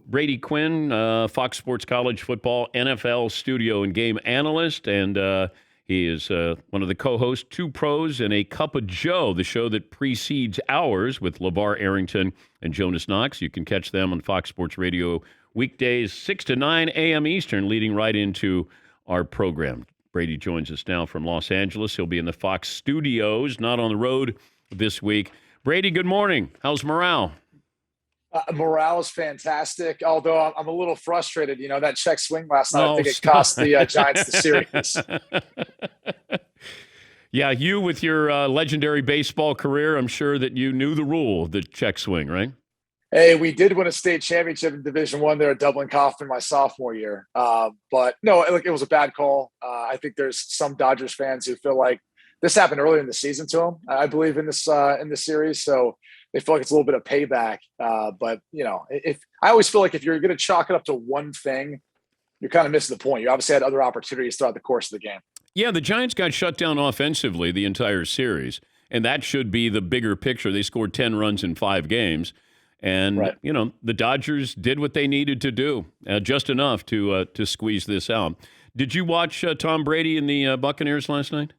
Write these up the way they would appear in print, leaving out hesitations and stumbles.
Brady Quinn, Fox Sports College Football NFL studio and game analyst, and he is one of the co-hosts, Two Pros and a Cup of Joe, the show that precedes ours with LeVar Arrington and Jonas Knox. You can catch them on Fox Sports Radio weekdays 6 to 9 a.m. Eastern, leading right into our program. Brady joins us now from Los Angeles. He'll be in the Fox studios, not on the road this week. Brady, good morning. How's morale? Morale is fantastic, although I'm a little frustrated. You know, that check swing last night, I think it stop. cost the Giants the series. Yeah, you with your legendary baseball career, I'm sure that you knew the rule of the check swing, right? Hey, we did win a state championship in Division I there at Dublin Coffin my sophomore year. But no, it was a bad call. I think there's some Dodgers fans who feel like this happened earlier in the season to them, I believe, in this series. So they feel like it's a little bit of payback. But, you know, if I always feel like if you're going to chalk it up to one thing, you're kind of missing the point. You obviously had other opportunities throughout the course of the game. Yeah, the Giants got shut down offensively the entire series, and that should be the bigger picture. They scored 10 runs in 5 games. And, right. You know, the Dodgers did what they needed to do, just enough to squeeze this out. Did you watch Tom Brady and the Buccaneers last night?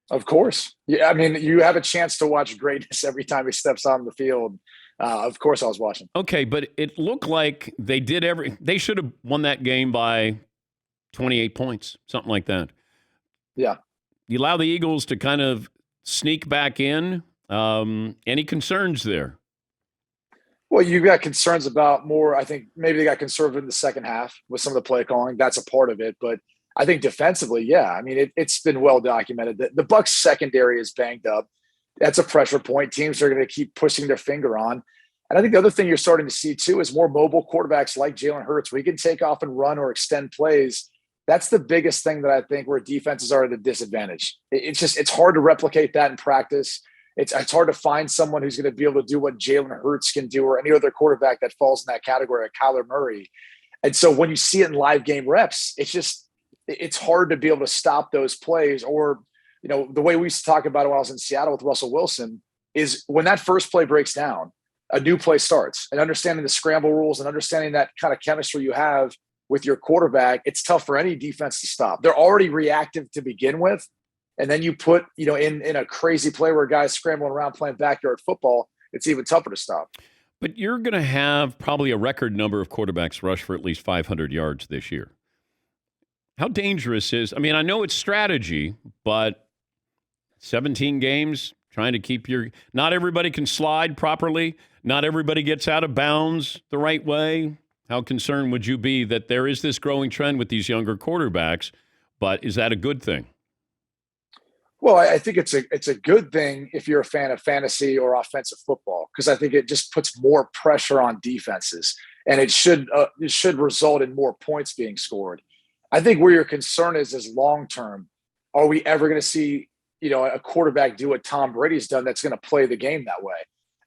Of course. Yeah, I mean, you have a chance to watch greatness every time he steps on the field. Of course I was watching. Okay, but it looked like they did they should have won that game by 28 points, something like that. Yeah. You allow the Eagles to kind of sneak back in. Any concerns there? Well, you've got concerns about more. I think maybe they got conservative in the second half with some of the play calling. That's a part of it. But I think defensively, yeah. I mean, it's been well documented that the Bucs secondary is banged up. That's a pressure point. Teams are going to keep pushing their finger on. And I think the other thing you're starting to see, too, is more mobile quarterbacks like Jalen Hurts. We can take off and run or extend plays. That's the biggest thing that I think where defenses are at a disadvantage. It's hard to replicate that in practice. It's hard to find someone who's going to be able to do what Jalen Hurts can do or any other quarterback that falls in that category, like Kyler Murray. And so when you see it in live game reps, it's hard to be able to stop those plays. Or, you know, the way we used to talk about it when I was in Seattle with Russell Wilson is when that first play breaks down, a new play starts. And understanding the scramble rules and understanding that kind of chemistry you have with your quarterback, it's tough for any defense to stop. They're already reactive to begin with. And then you put, you know, in a crazy play where a guy's scrambling around playing backyard football, it's even tougher to stop. But you're going to have probably a record number of quarterbacks rush for at least 500 yards this year. How dangerous I mean, I know it's strategy, but 17 games trying to keep not everybody can slide properly. Not everybody gets out of bounds the right way. How concerned would you be that there is this growing trend with these younger quarterbacks, but is that a good thing? Well, I think it's a good thing if you're a fan of fantasy or offensive football, because I think it just puts more pressure on defenses, and it should result in more points being scored. I think where your concern is long term. Are we ever going to see, you know, a quarterback do what Tom Brady's done that's going to play the game that way?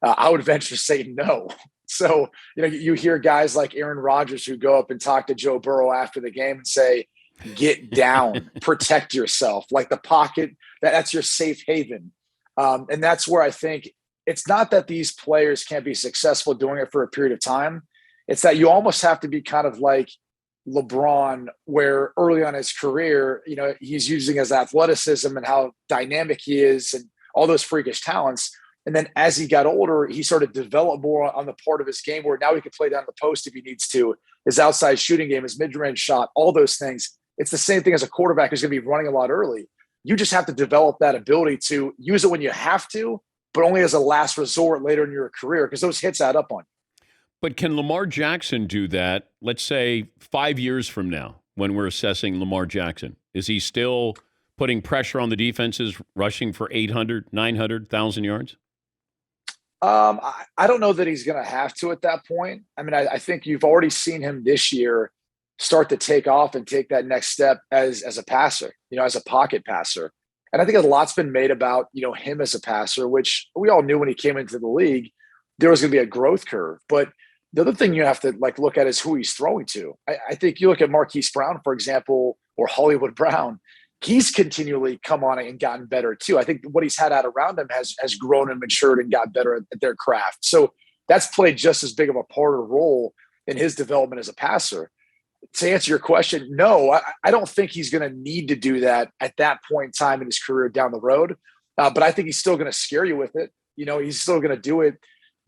I would venture to say no. So, you know, you hear guys like Aaron Rodgers who go up and talk to Joe Burrow after the game and say, get down, protect yourself, like the pocket, that's your safe haven. And that's where I think it's not that these players can't be successful doing it for a period of time. It's that you almost have to be kind of like LeBron, where early on in his career, you know, he's using his athleticism and how dynamic he is and all those freakish talents. And then as he got older, he sort of developed more on the part of his game where now he can play down the post if he needs to, his outside shooting game, his mid-range shot, all those things. It's the same thing as a quarterback who's going to be running a lot early. You just have to develop that ability to use it when you have to, but only as a last resort later in your career, because those hits add up on you. But can Lamar Jackson do that, let's say 5 years from now, when we're assessing Lamar Jackson? Is he still putting pressure on the defenses, rushing for 800, 900, 1,000 yards? I don't know that he's going to have to at that point. I mean, I think you've already seen him this year start to take off and take that next step as a passer, you know, as a pocket passer. And I think a lot's been made about, you know, him as a passer, which we all knew when he came into the league, there was going to be a growth curve. But the other thing you have to look at is who he's throwing to. I think you look at Marquise Brown, for example, or Hollywood Brown. He's continually come on and gotten better too. I think what he's had out around him has grown and matured and got better at their craft. So that's played just as big of a part of the role. in his development as a passer. To answer your question, no, I don't think he's going to need to do that at that point in time in his career down the road. But I think he's still going to scare you with it. He's still going to do it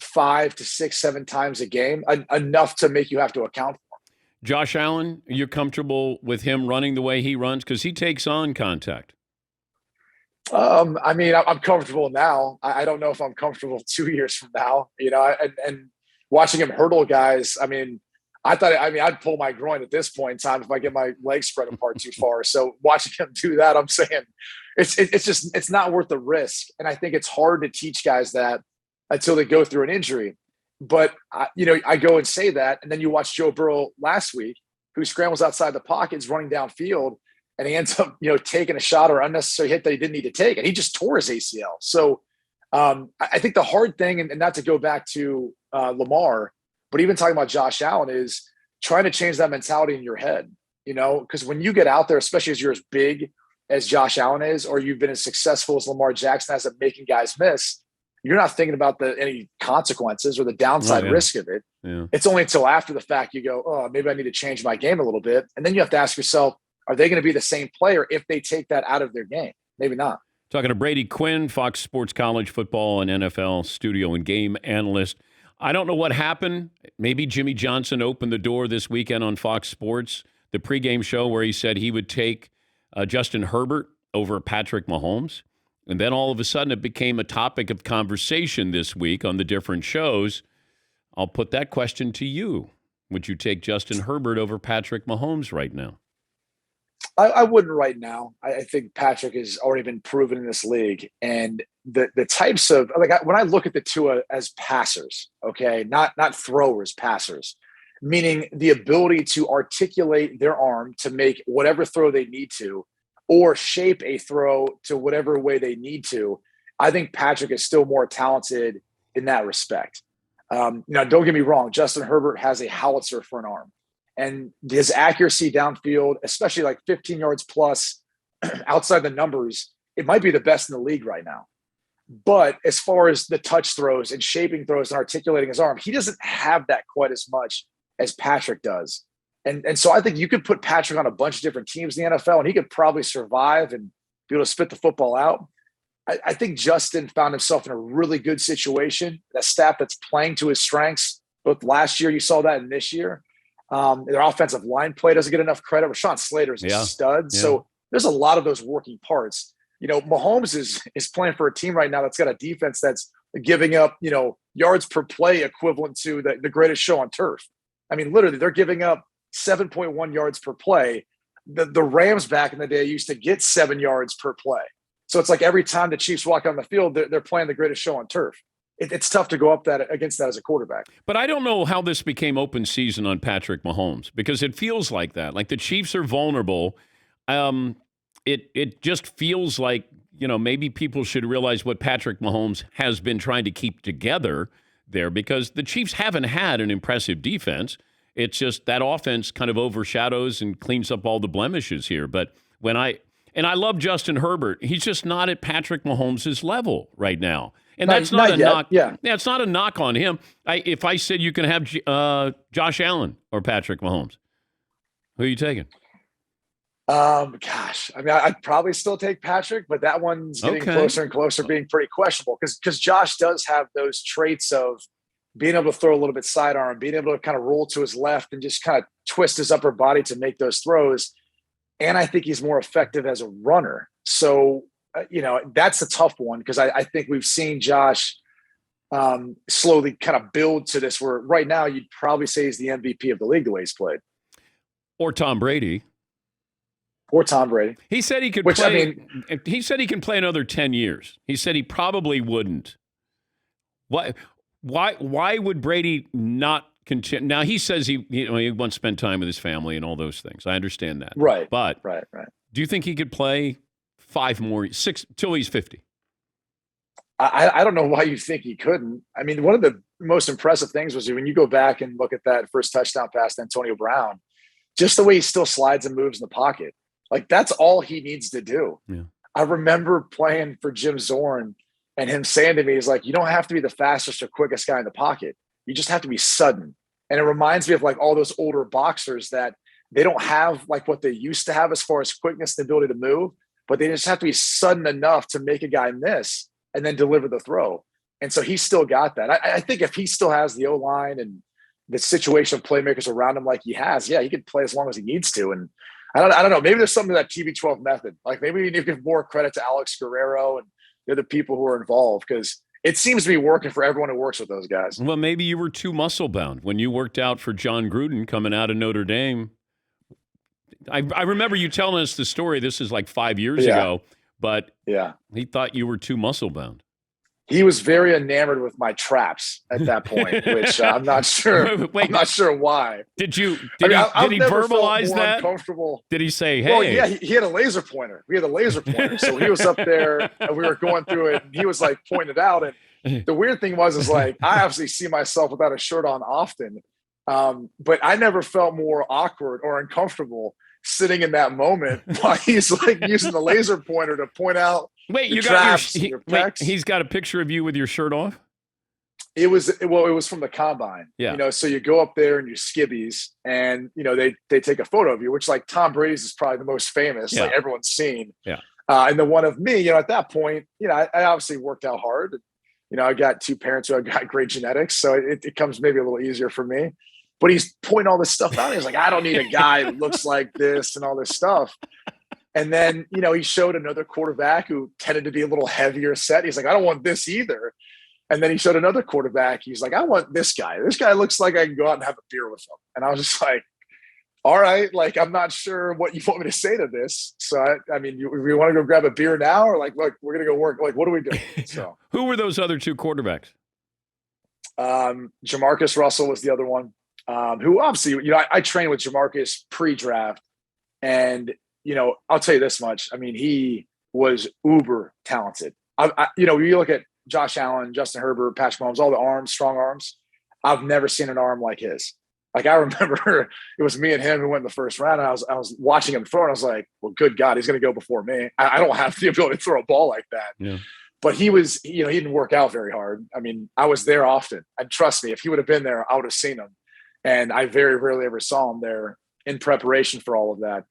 5 to 6, 7 times a game, enough to make you have to account for him. Josh Allen, you're comfortable with him running the way he runs? Because he takes on contact. I'm comfortable now. I don't know if I'm comfortable 2 years from now, and watching him hurdle guys. I'd pull my groin at this point in time if I get my legs spread apart too far. So watching him do that, I'm saying it's not worth the risk. And I think it's hard to teach guys that until they go through an injury. But I go and say that, and then you watch Joe Burrow last week, who scrambles outside the pocket, is running downfield, and he ends up taking a shot or unnecessary hit that he didn't need to take, and he just tore his ACL. So I think the hard thing, and not to go back to Lamar, but even talking about Josh Allen, is trying to change that mentality in your head, because when you get out there, especially as you're as big as Josh Allen is, or you've been as successful as Lamar Jackson has at making guys miss, you're not thinking about any consequences or the downside risk of it. Yeah. It's only until after the fact you go, oh, maybe I need to change my game a little bit. And then you have to ask yourself, are they going to be the same player if they take that out of their game? Maybe not. Talking to Brady Quinn, Fox Sports College Football and NFL studio and game analyst. I don't know what happened. Maybe Jimmy Johnson opened the door this weekend on Fox Sports, the pregame show where he said he would take Justin Herbert over Patrick Mahomes. And then all of a sudden it became a topic of conversation this week on the different shows. I'll put that question to you. Would you take Justin Herbert over Patrick Mahomes right now? I wouldn't right now. I think Patrick has already been proven in this league. And the types of, when I look at the two as passers, okay, not throwers, passers, meaning the ability to articulate their arm to make whatever throw they need to, or shape a throw to whatever way they need to. I think Patrick is still more talented in that respect. Don't get me wrong. Justin Herbert has a howitzer for an arm. And his accuracy downfield, especially like 15 yards plus outside the numbers, it might be the best in the league right now. But as far as the touch throws and shaping throws and articulating his arm, he doesn't have that quite as much as Patrick does. And so I think you could put Patrick on a bunch of different teams in the NFL, and he could probably survive and be able to spit the football out. I think Justin found himself in a really good situation, a staff that's playing to his strengths. Both last year, you saw that, and this year. Their offensive line play doesn't get enough credit. Rashawn Slater is a stud. Yeah. So there's a lot of those working parts. Mahomes is playing for a team right now that's got a defense that's giving up, yards per play equivalent to the greatest show on turf. I mean, literally, they're giving up 7.1 yards per play. The Rams back in the day used to get 7 yards per play. So it's like every time the Chiefs walk on the field, they're playing the greatest show on turf. It's tough to go up against that as a quarterback. But I don't know how this became open season on Patrick Mahomes, because it feels like that. Like the Chiefs are vulnerable. It just feels like, maybe people should realize what Patrick Mahomes has been trying to keep together there, because the Chiefs haven't had an impressive defense. It's just that offense kind of overshadows and cleans up all the blemishes here. But I love Justin Herbert. He's just not at Patrick Mahomes' level right now. And that's not a knock. Yeah, it's not a knock on him. If I said you can have Josh Allen or Patrick Mahomes, who are you taking? I'd probably still take Patrick, but that one's getting closer and closer, being pretty questionable, because Josh does have those traits of being able to throw a little bit sidearm, being able to kind of roll to his left and just kind of twist his upper body to make those throws. And I think he's more effective as a runner. So, that's a tough one, because I think we've seen Josh slowly kind of build to this, where right now you'd probably say he's the MVP of the league the way he's played. Or Tom Brady. He said he could play. He said he can play another 10 years. He said he probably wouldn't. Why would Brady not continue? Now, he says he wants to spend time with his family and all those things. I understand that. Right. But right. Do you think he could play 6 till he's 50? I don't know why you think he couldn't. I mean, one of the most impressive things was when you go back and look at that first touchdown pass to Antonio Brown, just the way he still slides and moves in the pocket. Like, that's all he needs to do. Yeah. I remember playing for Jim Zorn and him saying to me, he's like, you don't have to be the fastest or quickest guy in the pocket. You just have to be sudden And it reminds me of like all those older boxers that they don't have like what they used to have as far as quickness and ability to move, but they just have to be sudden enough to make a guy miss and then deliver the throw. And so he's still got that. I think if he still has the O-line and the situation of playmakers around him like he has, yeah, he could play as long as he needs to. And I don't know. Maybe there's something to that TB12 method. Like maybe you need to give more credit to Alex Guerrero and the other people who are involved, because it seems to be working for everyone who works with those guys. Well, maybe you were too muscle bound when you worked out for John Gruden coming out of Notre Dame. I remember you telling us the story. This is like 5 years ago, but he thought you were too muscle bound. He was very enamored with my traps at that point, which I'm not sure. Wait, I'm not sure why. Did he verbalize that? Uncomfortable. Did he say, "Hey"? Well, yeah, he had a laser pointer. We had a laser pointer, so he was up there, and we were going through it. And he was like pointing it out. And the weird thing is like I obviously see myself without a shirt on often, but I never felt more awkward or uncomfortable sitting in that moment while he's like using the laser pointer to point out. Wait, you got he's got a picture of you with your shirt off? It was from the combine. Yeah. So you go up there in your skivvies and, they take a photo of you, which like Tom Brady's is probably the most famous, like everyone's seen. Yeah. And the one of me, at that point, I obviously worked out hard. I got two parents who have got great genetics, so it comes maybe a little easier for me. But he's pointing all this stuff out. He's like, I don't need a guy who looks like this and all this stuff. And then, he showed another quarterback who tended to be a little heavier set. He's like, I don't want this either. And then he showed another quarterback. He's like, I want this guy. This guy looks like I can go out and have a beer with him. And I was just like, all right, like, I'm not sure what you want me to say to this. So, we want to go grab a beer now, or like, look, we're going to go work. Like, what do we do? So who were those other two quarterbacks? Jamarcus Russell was the other one, who obviously, I trained with Jamarcus pre-draft, and, I'll tell you this much. He was uber talented. You look at Josh Allen, Justin Herbert, Patrick Mahomes, all the arms, strong arms. I've never seen an arm like his. Like, I remember it was me and him who went in the first round. And I was watching him throw, and I was like, well, good God, he's going to go before me. I don't have the ability to throw a ball like that. Yeah. But he was, he didn't work out very hard. I was there often. And trust me, if he would have been there, I would have seen him. And I very rarely ever saw him there in preparation for all of that.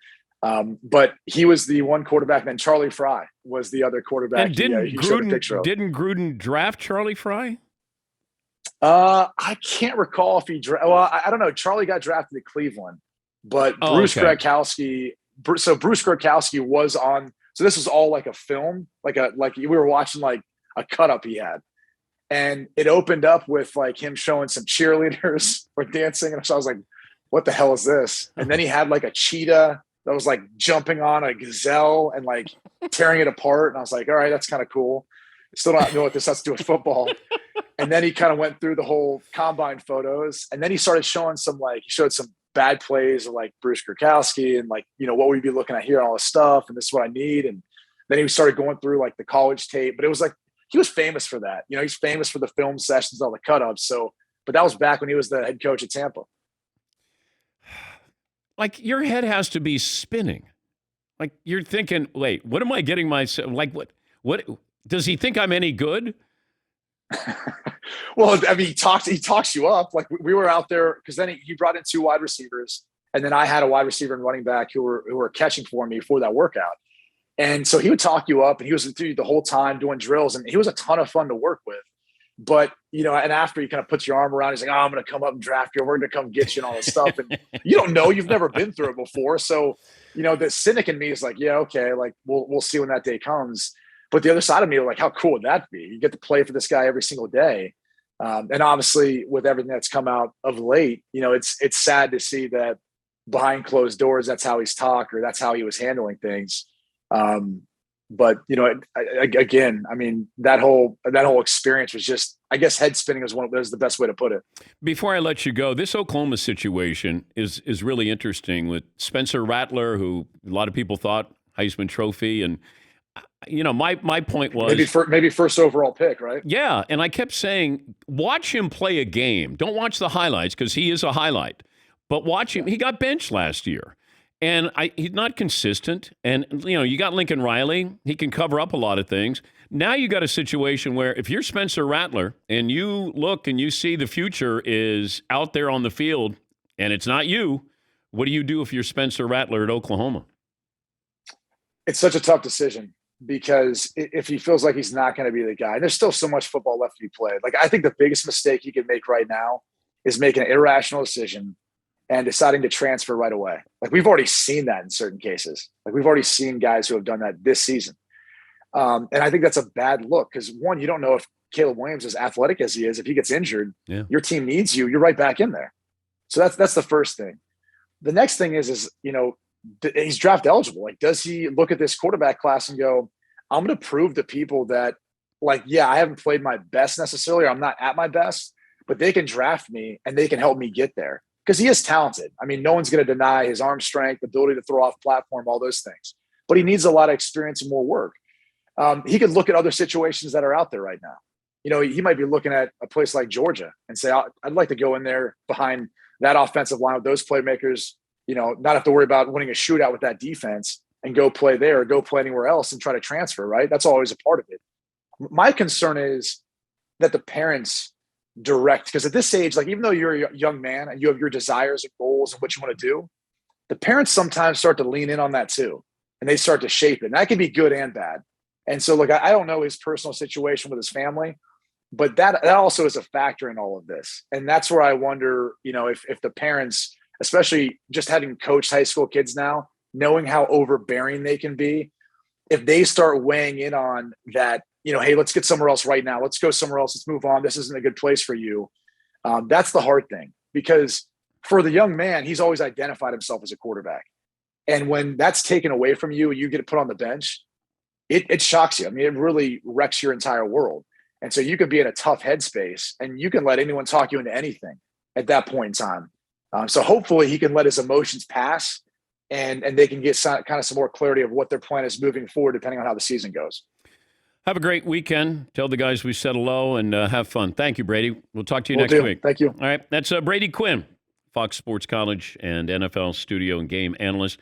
But he was the one quarterback. Then Charlie Fry was the other quarterback. And didn't Gruden draft Charlie Fry? I can't recall if he well, I don't know. Charlie got drafted to Cleveland, but Bruce Gronkowski. So Bruce Gronkowski was on. So this was all like a film, like we were watching like a cut up he had, and it opened up with like him showing some cheerleaders or dancing, and so I was like, "What the hell is this?" And then he had like a cheetah that was like jumping on a gazelle and like tearing it apart, and I was like, "All right, that's kind of cool." Still don't know what this has to do with football. And then he kind of went through the whole combine photos, and then he started showing he showed some bad plays of like Bruce Gronkowski and like, what we'd be looking at here and all this stuff. And this is what I need. And then he started going through like the college tape, but it was like, he was famous for that. He's famous for the film sessions, all the cut ups. So, but that was back when he was the head coach at Tampa. Like, your head has to be spinning. Like, you're thinking, wait, what am I getting myself? Like, what does he think I'm any good? Well, he talks you up. Like, we were out there because then he brought in two wide receivers, and then I had a wide receiver and running back who were catching for me for that workout. And so he would talk you up, and he was with you the whole time doing drills, and he was a ton of fun to work with. But, and after he kind of puts your arm around, he's like, "Oh, I'm going to come up and draft you. We're going to come get you and all this stuff." And you don't know, you've never been through it before. So, the cynic in me is like, yeah, okay, like we'll see when that day comes. But the other side of me, like, how cool would that be? You get to play for this guy every single day. And obviously with everything that's come out of late, it's sad to see that behind closed doors, that's how he's talked, or that's how he was handling things. But again, that whole experience was just, I guess, head spinning was the best way to put it. Before I let you go, this Oklahoma situation is really interesting with Spencer Rattler, who a lot of people thought Heisman Trophy, and my point was maybe first overall pick, right? Yeah, and I kept saying, watch him play a game. Don't watch the highlights, because he is a highlight. But watch him. He got benched last year, and he's not consistent. And you got Lincoln Riley. He can cover up a lot of things. Now you got a situation where if you're Spencer Rattler and you look and you see the future is out there on the field and it's not you, what do you do if you're Spencer Rattler at Oklahoma? It's such a tough decision because if he feels like he's not going to be the guy, there's still so much football left to be played. Like, I think the biggest mistake he can make right now is making an irrational decision and deciding to transfer right away. Like, we've already seen that in certain cases. Like, we've already seen guys who have done that this season. And I think that's a bad look because, one, you don't know if Caleb Williams, as athletic as he is, if he gets injured, your team needs you, you're right back in there. So that's the first thing. The next thing is he's draft eligible. Like, does he look at this quarterback class and go, I'm going to prove to people that, like, yeah, I haven't played my best necessarily, or I'm not at my best, but they can draft me and they can help me get there. Because he is talented. I mean, no one's going to deny his arm strength, ability to throw off platform, all those things. But he needs a lot of experience and more work. He could look at other situations that are out there right now. He might be looking at a place like Georgia and say, I'd like to go in there behind that offensive line with those playmakers, not have to worry about winning a shootout with that defense and go play there or go play anywhere else and try to transfer, right? That's always a part of it. My concern is that the parents direct, because at this age, like, even though you're a young man and you have your desires and goals and what you want to do, the parents sometimes start to lean in on that too. And they start to shape it. And that can be good and bad. And so, look, I don't know his personal situation with his family, but that also is a factor in all of this. And that's where I wonder, if the parents, especially just having coached high school kids now, knowing how overbearing they can be, if they start weighing in on that, hey, let's get somewhere else right now. Let's go somewhere else. Let's move on. This isn't a good place for you. That's the hard thing, because for the young man, he's always identified himself as a quarterback. And when that's taken away from you and you get put on the bench, it shocks you. I mean, it really wrecks your entire world. And so you could be in a tough headspace and you can let anyone talk you into anything at that point in time. So hopefully he can let his emotions pass and they can get some more clarity of what their plan is moving forward, depending on how the season goes. Have a great weekend. Tell the guys we said hello and have fun. Thank you, Brady. We'll talk to you next week. Thank you. All right. That's Brady Quinn, Fox Sports College and NFL studio and game analyst.